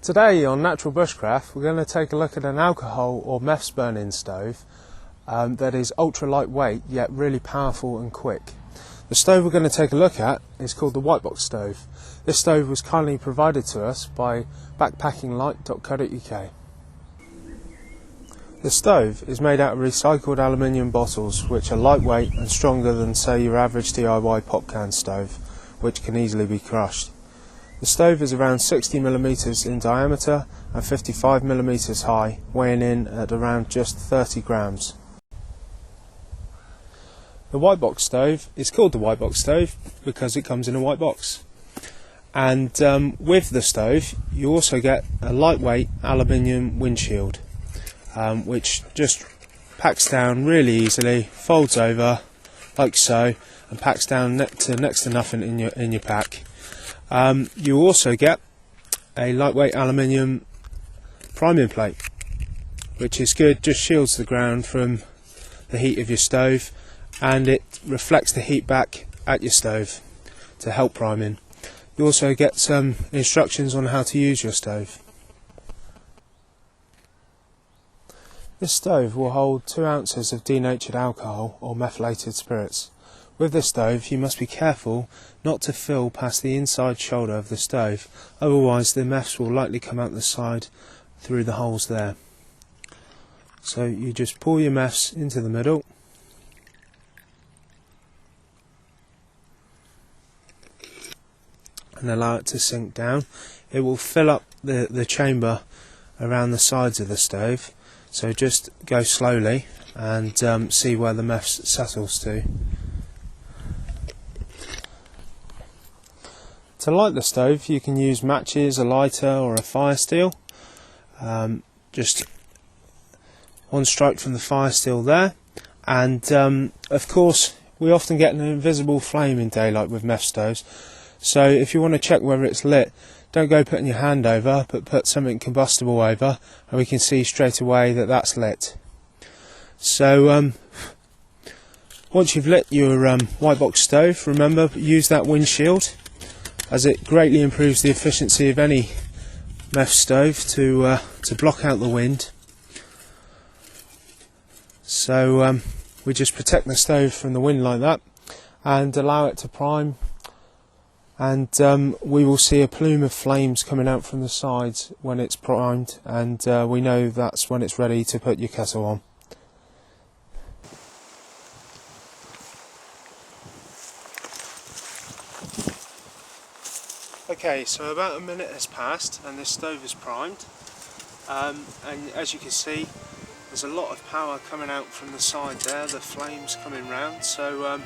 Today on Natural Bushcraft we're going to take a look at an alcohol or meths burning stove that is ultra lightweight yet really powerful and quick. The stove we're going to take a look at is called the white box stove. This stove was kindly provided to us by backpackinglight.co.uk. The stove is made out of recycled aluminium bottles which are lightweight and stronger than, say, your average DIY pop can stove, which can easily be crushed. The stove is around 60mm in diameter and 55mm high, weighing in at around just 30 grams. The white box stove is called the white box stove because it comes in a white box. And with the stove you also get a lightweight aluminium windshield, which just packs down really easily, folds over like so, and packs down to next to nothing in your pack. You also get a lightweight aluminium priming plate, which is good, just shields the ground from the heat of your stove, and it reflects the heat back at your stove to help priming. You also get some instructions on how to use your stove. This stove will hold 2 ounces of denatured alcohol or methylated spirits. With this stove you must be careful not to fill past the inside shoulder of the stove, otherwise the meths will likely come out the side through the holes there. So you just pour your meths into the middle, and allow it to sink down. It will fill up the chamber around the sides of the stove, so just go slowly and see where the meths settles to. To light the stove you can use matches, a lighter or a fire steel. Just one strike from the fire steel there, and of course we often get an invisible flame in daylight with meth stoves, so if you want to check whether it's lit, don't go putting your hand over, but put something combustible over and we can see straight away that that's lit. So once you've lit your white box stove, remember, use that windshield, as it greatly improves the efficiency of any meth stove to block out the wind. So we just protect the stove from the wind like that and allow it to prime, and we will see a plume of flames coming out from the sides when it's primed, and we know that's when it's ready to put your kettle on. Okay, so about a minute has passed and this stove is primed, and as you can see there's a lot of power coming out from the side there, the flames coming round, so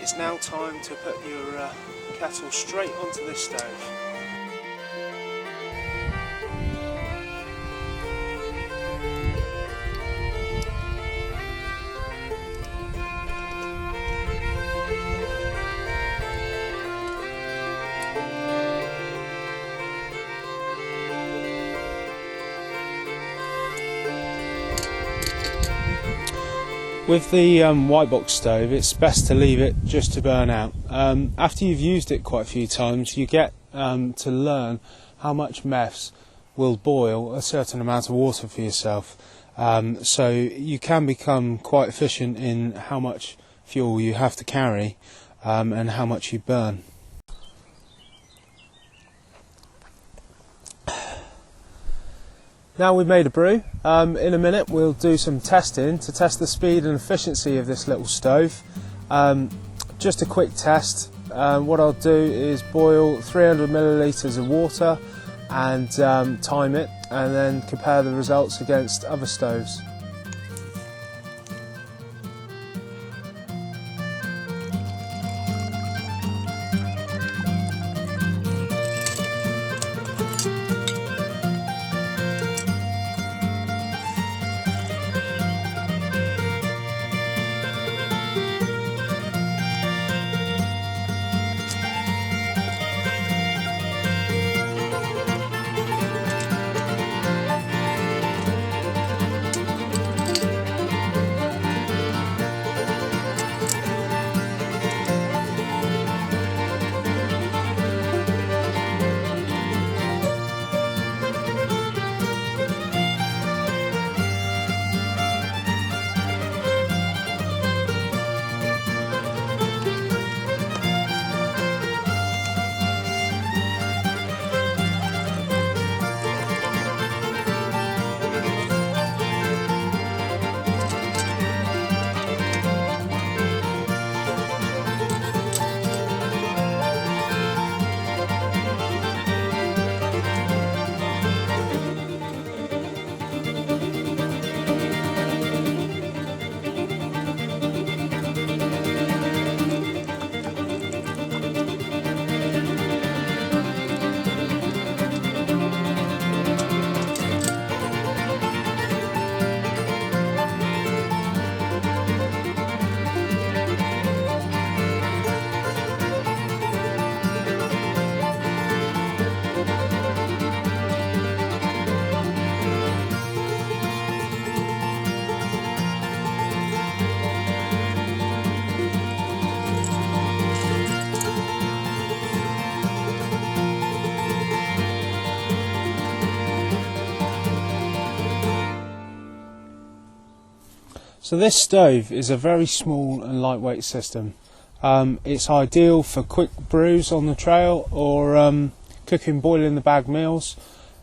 it's now time to put your kettle straight onto this stove. With the white box stove it's best to leave it just to burn out. After you've used it quite a few times you get to learn how much meths will boil a certain amount of water for yourself, so you can become quite efficient in how much fuel you have to carry and how much you burn. Now we've made a brew, in a minute we'll do some testing to test the speed and efficiency of this little stove. Just a quick test, what I'll do is boil 300 millilitres of water and time it, and then compare the results against other stoves. So this stove is a very small and lightweight system. It's ideal for quick brews on the trail or cooking boil in the bag meals.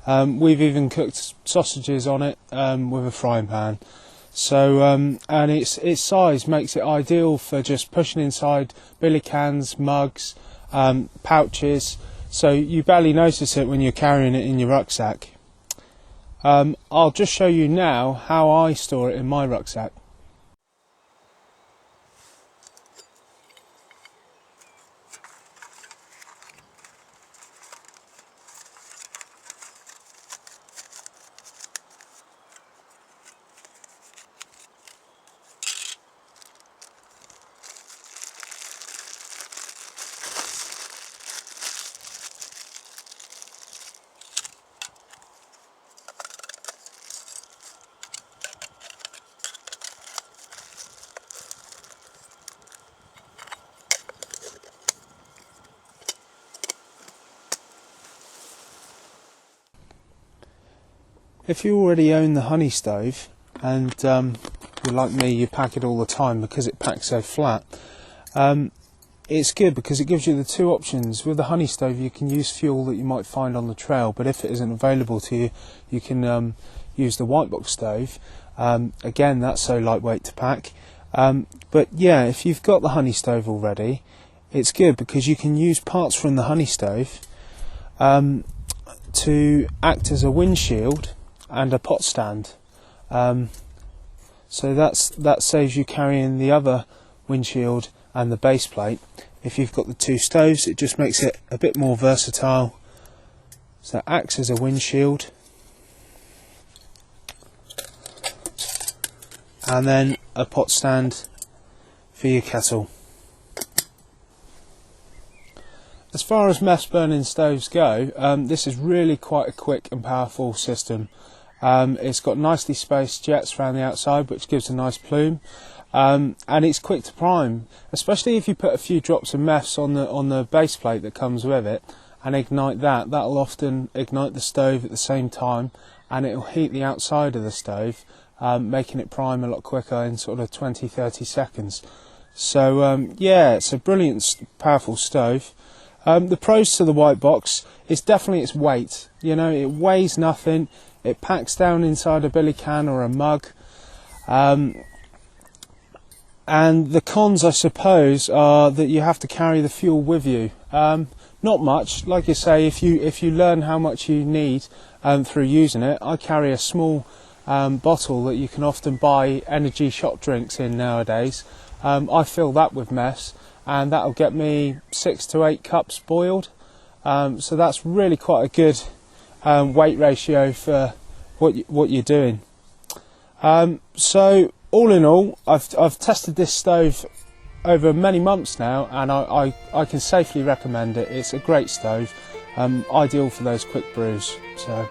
We've even cooked sausages on it with a frying pan. So and its size makes it ideal for just pushing inside billy cans, mugs, pouches, so you barely notice it when you're carrying it in your rucksack. I'll just show you now how I store it in my rucksack. If you already own the honey stove and you're like me, you pack it all the time because it packs so flat, it's good because it gives you the two options. With the honey stove you can use fuel that you might find on the trail, but if it isn't available to you, you can use the white box stove. Again, that's so lightweight to pack. But yeah, if you've got the honey stove already, it's good because you can use parts from the honey stove to act as a windshield and a pot stand, so that saves you carrying the other windshield and the base plate. If you've got the two stoves, it just makes it a bit more versatile. So it acts as a windshield, and then a pot stand for your kettle. As far as mess burning stoves go, this is really quite a quick and powerful system. It's got nicely spaced jets around the outside, which gives a nice plume, and it's quick to prime, especially if you put a few drops of meths on the base plate that comes with it and ignite that. That'll often ignite the stove at the same time, and it'll heat the outside of the stove, making it prime a lot quicker in sort of 20-30 seconds. So yeah, it's a brilliant, powerful stove. The pros to the white box is definitely its weight. You know, it weighs nothing. It packs down inside a billy can or a mug. And the cons, I suppose, are that you have to carry the fuel with you. Not much, like you say, if you learn how much you need through using it. I carry a small bottle that you can often buy energy shot drinks in nowadays. I fill that with mess, and that'll get me 6 to 8 cups boiled. So that's really quite a good weight ratio for what you're doing. So all in all, I've tested this stove over many months now, and I can safely recommend it. It's a great stove, ideal for those quick brews. So.